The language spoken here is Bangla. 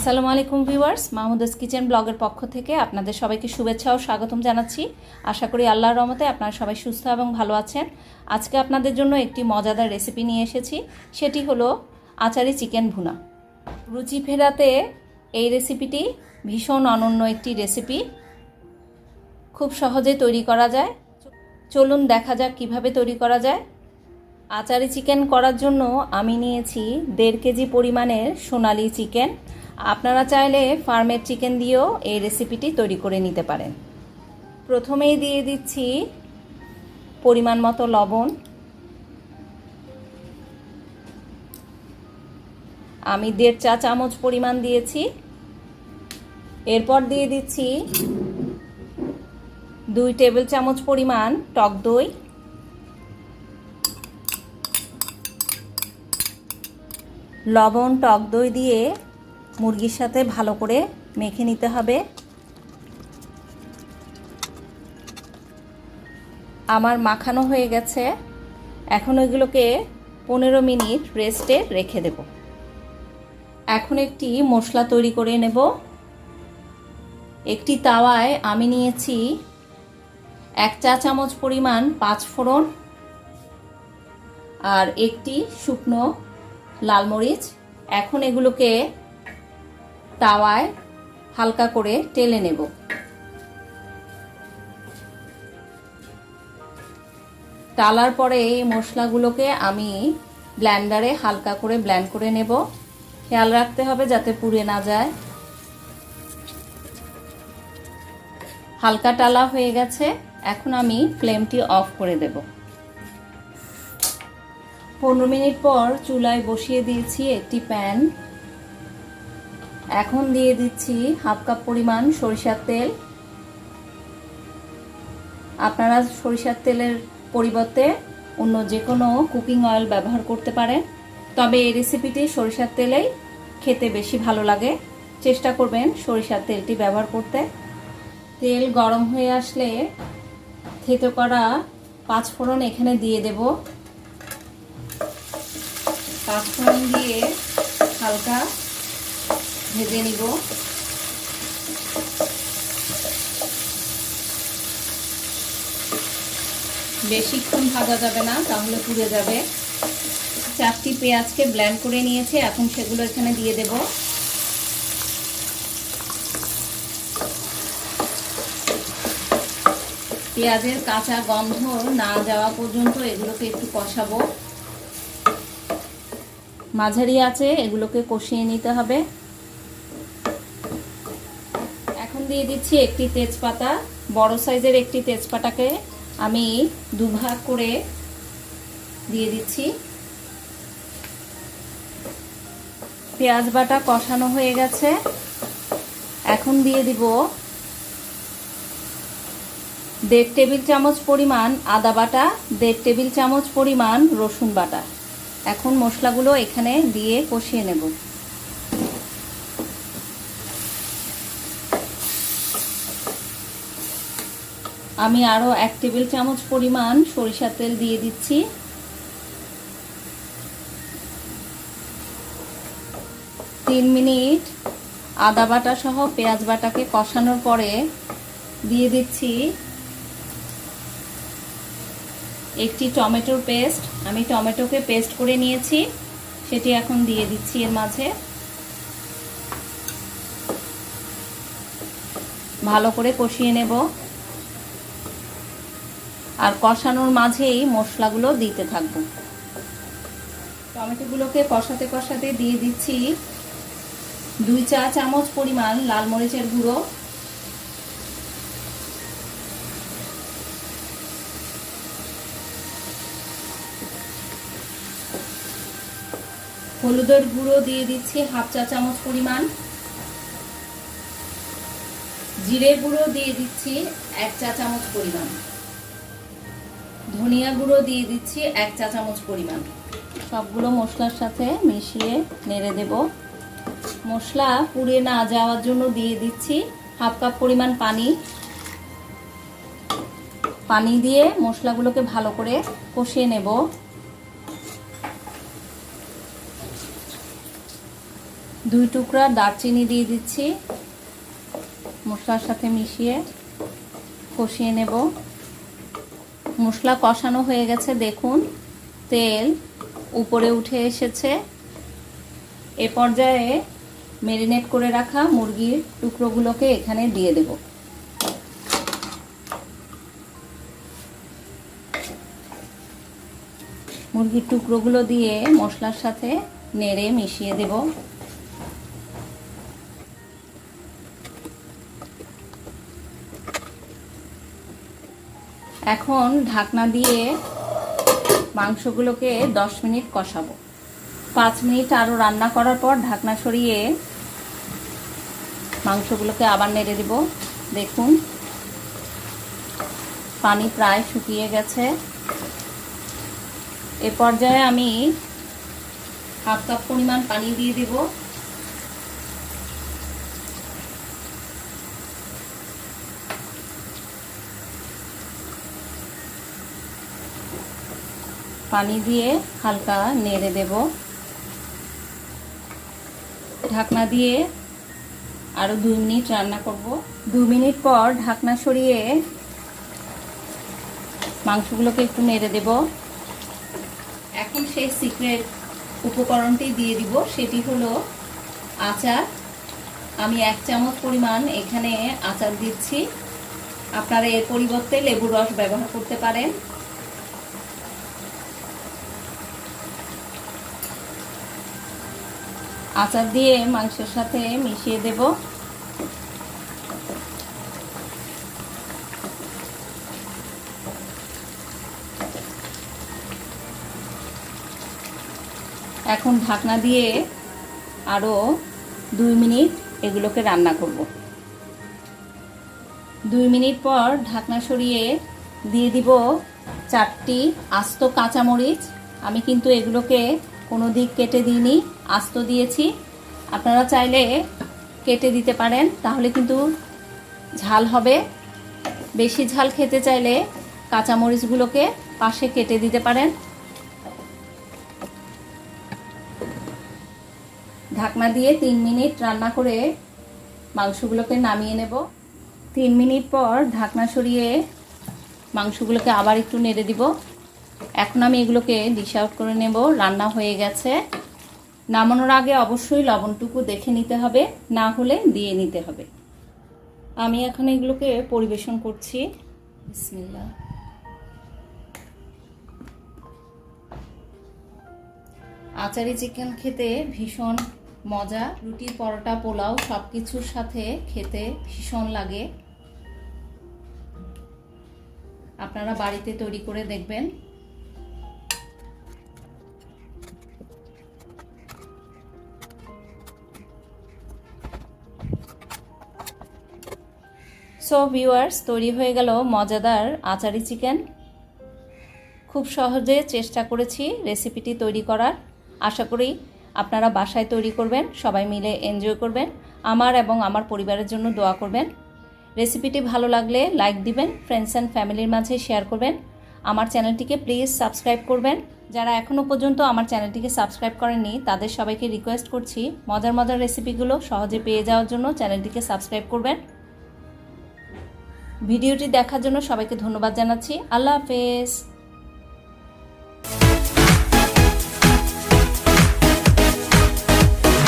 আসসালামু আলাইকুম ভিউয়ার্স, মাহমুদাস কিচেন ব্লগের পক্ষ থেকে আপনাদের সবাইকে শুভেচ্ছা ও স্বাগতম জানাচ্ছি। আশা করি আল্লাহর রহমতে আপনারা সবাই সুস্থ এবং ভালো আছেন। আজকে আপনাদের জন্য একটি মজাদার রেসিপি নিয়ে এসেছি, সেটি হলো আচারি চিকেন ভুনা। রুচি ফেরাতে এই রেসিপিটি ভীষণ অনন্য একটি রেসিপি, খুব সহজে তৈরি করা যায়। চলুন দেখা যাক কিভাবে তৈরি করা যায়। আচারি চিকেন করার জন্য আমি নিয়েছি 1.5 কেজি পরিমাণের সোনালি চিকেন। আপনারা চাইলে ফার্মের চিকেন দিয়েও এই রেসিপিটি তৈরি করে নিতে পারেন। প্রথমেই দিয়ে দিচ্ছি পরিমাণ মতো লবণ। আমি 1.5 চা চামচ পরিমাণ দিয়েছি। এরপর দিয়ে দিচ্ছি 2 টেবিল চামচ পরিমাণ টক দই, লবণ টক দই দিয়ে মুরগির সাথে ভালো করে মেখে নিতে হবে। আমার মাখানো হয়ে গেছে, এখন এগুলোকে 15 মিনিট রেস্টে রেখে দেব। এখন একটি মশলা তৈরি করে নেব। একটি তাওয়ায় আমি নিয়েছি 1 চা চামচ পরিমাণ 5 ফোড়ন আর একটি শুকনো লাল মরিচ। এখন এগুলোকে তাওয়ায় হালকা করে টেলে নেব। টালার পরে এই মশলাগুলোকে আমি ব্লেন্ডারে হালকা করে ব্লেন্ড করে নেব। খেয়াল রাখতে হবে যাতে পুড়ে না যায়। হালকা টালা হয়ে গেছে, এখন আমি ফ্লেমটি অফ করে দেব। 15 মিনিট পর চুলায় বসিয়ে দিয়েছি একটি প্যান। এখন দিয়ে দিচ্ছি 1/2 কাপ পরিমাণ সরিষার তেল। আপনারা সরিষার তেলের পরিবর্তে অন্য যে কোনো কুকিং অয়েল ব্যবহার করতে পারেন, তবে এই রেসিপিটি সরিষার তেলেই খেতে বেশি ভালো লাগে। চেষ্টা করবেন সরিষার তেলটি ব্যবহার করতে। তেল গরম হয়ে আসলে থেতো করা 5 ফোড়ন এখানে দিয়ে দেব। 5 ফোড়ন দিয়ে হালকা ভেজে নিব। বেশিক্ষণ ভাজা যাবে না, তাহলে পুড়ে যাবে। 4টি পেঁয়াজকে ব্লেন্ড করে নিয়েছি, এখন সেগুলো এখানে দিয়ে দেব। পেঁয়াজের কাঁচা গন্ধ না যাওয়া পর্যন্ত এগুলোকে একটু কষাবো। মাঝারি আঁচে এগুলোকে কষিয়ে নিতে হবে। এখন দিয়ে দিচ্ছি একটি তেজপাতা। বড় সাইজের একটি তেজপাতাকে আমি 2 ভাগ করে দিয়ে দিচ্ছি। পেঁয়াজ বাটা কষানো হয়ে গেছে, এখন দিয়ে দিব 1.5 টেবিল চামচ পরিমাণ আদা বাটা, 1.5 টেবিল চামচ পরিমাণ রসুন বাটা। এখন মশলাগুলো এখানে দিয়ে কষিয়ে নেব। আমি আরো 1 টেবিল চামচ পরিমাণ সরিষার তেল দিয়ে দিচ্ছি। তিন মিনিট আদা বাটা সহ পেঁয়াজ বাটাকে কষানোর পরে দিয়ে দিচ্ছি একটি টমেটোর পেস্ট। আমি টমেটোকে পেস্ট করে নিয়েছি, সেটি এখন দিয়ে দিচ্ছি এর মাঝে। ভালো করে কষিয়ে নেব, আর কষানোর মাঝেই মশলাগুলো দিতে থাকবো। টমেটোগুলোকে কষাতে কষাতে দিয়ে দিচ্ছি 2 চা চামচ পরিমাণ লাল মরিচের গুঁড়ো, হলুদের গুঁড়ো দিয়ে দিচ্ছি 1/2 চা চামচ পরিমাণ, জিরে গুঁড়ো দিয়ে দিচ্ছি 1 চা চামচ পরিমাণ, ধনিয়া গুঁড়ো দিয়ে দিচ্ছি 1 চা চামচ পরিমাণ। সবগুলো মশলার সাথে মিশিয়ে নেড়ে দেব। মশলা পুড়ে না যাওয়ার জন্য দিয়ে দিচ্ছি 1/2 কাপ পরিমাণ পানি। পানি দিয়ে মশলাগুলোকে ভালো করে কষিয়ে নেব। 2 টুকরা দারচিনি দিয়ে দিচ্ছি, মশলার সাথে মিশিয়ে কষিয়ে নেব। মশলা কষানো হয়ে গেছে, দেখুন তেল উপরে উঠে এসেছে। এ পর্যায়ে ম্যারিনেট করে রাখা মুরগির টুকরোগুলোকে এখানে দিয়ে দেব। মুরগির টুকরোগুলো দিয়ে মশলার সাথে নেড়ে মিশিয়ে দেব। এখন ঢাকনা দিয়ে মাংসগুলোকে 10 মিনিট কষাবো। 5 মিনিট আরও রান্না করার পর ঢাকনা সরিয়ে মাংসগুলোকে আবার নেড়ে দেব। দেখুন পানি প্রায় শুকিয়ে গেছে। এ পর্যায়ে আমি হাফ কাপ পরিমাণ পানি দিয়ে দেব। পানি দিয়ে হালকা নেড়ে দেব। ঢাকনা দিয়ে আরো 2 মিনিট রান্না করব। 2 মিনিট পর ঢাকনা সরিয়ে মাংসগুলোকে একটু নেড়ে দেব। এখন সেই সিক্রেট উপকরণটি দিয়ে দিব, সেটি হলো আচার। আমি 1 চামচ পরিমাণ এখানে আচার দিচ্ছি। আপনারা এর পরিবর্তে লেবুর রস ব্যবহার করতে পারেন। আচার দিয়ে মাংসের সাথে মিশিয়ে দেব। এখন ঢাকনা দিয়ে আরো 2 মিনিট এগুলোকে রান্না করব। 2 মিনিট পর ঢাকনা সরিয়ে দিয়ে দিব 4টি আস্ত কাঁচামরিচ। আমি কিন্তু এগুলোকে কোনো দিক কেটে দিইনি, আস্ত দিয়েছি। আপনারা চাইলে কেটে দিতে পারেন, তাহলে কিন্তু ঝাল হবে। বেশি ঝাল খেতে চাইলে কাঁচামরিচগুলোকে পাশে কেটে দিতে পারেন। ঢাকনা দিয়ে 3 মিনিট রান্না করে মাংসগুলোকে নামিয়ে নেব। 3 মিনিট পর ঢাকনা সরিয়ে মাংসগুলোকে আবার একটু নেড়ে দিব। এখন আমি এগুলোকে ডিশ আউট করে নেব। রান্না হয়ে গেছে। নামানোর আগে অবশ্যই লবণটুকু দেখে নিতে হবে, না হলে দিয়ে নিতে হবে। আমি এখন এগুলোকে পরিবেশন করছি। বিসমিল্লাহ। আচারি চিকেন খেতে ভীষণ মজা। রুটি, পরোটা, পোলাও সব কিছুর সাথে খেতে ভীষণ লাগে। আপনারা বাড়িতে তৈরি করে দেখবেন। সো ভিউয়ার্স, তৈরি হয়ে গেল মজাদার আচারি চিকেন। খুব সহজে চেষ্টা করেছি রেসিপিটি তৈরি করার। আশা করি আপনারা বাসায় তৈরি করবেন, সবাই মিলে এনজয় করবেন। আমার এবং আমার পরিবারের জন্য দোয়া করবেন। রেসিপিটি ভালো লাগলে লাইক দিবেন, ফ্রেন্ডস অ্যান্ড ফ্যামিলির মাঝে শেয়ার করবেন। আমার চ্যানেলটিকে প্লিজ সাবস্ক্রাইব করবেন। যারা এখনও পর্যন্ত আমার চ্যানেলটিকে সাবস্ক্রাইব করেননি তাদের সবাইকে রিকোয়েস্ট করছি, মজার মজার রেসিপিগুলো সহজে পেয়ে যাওয়ার জন্য চ্যানেলটিকে সাবস্ক্রাইব করবেন। ভিডিওটি দেখার জন্য সবাইকে ধন্যবাদ জানাচ্ছি। আল্লাহ হাফেজ।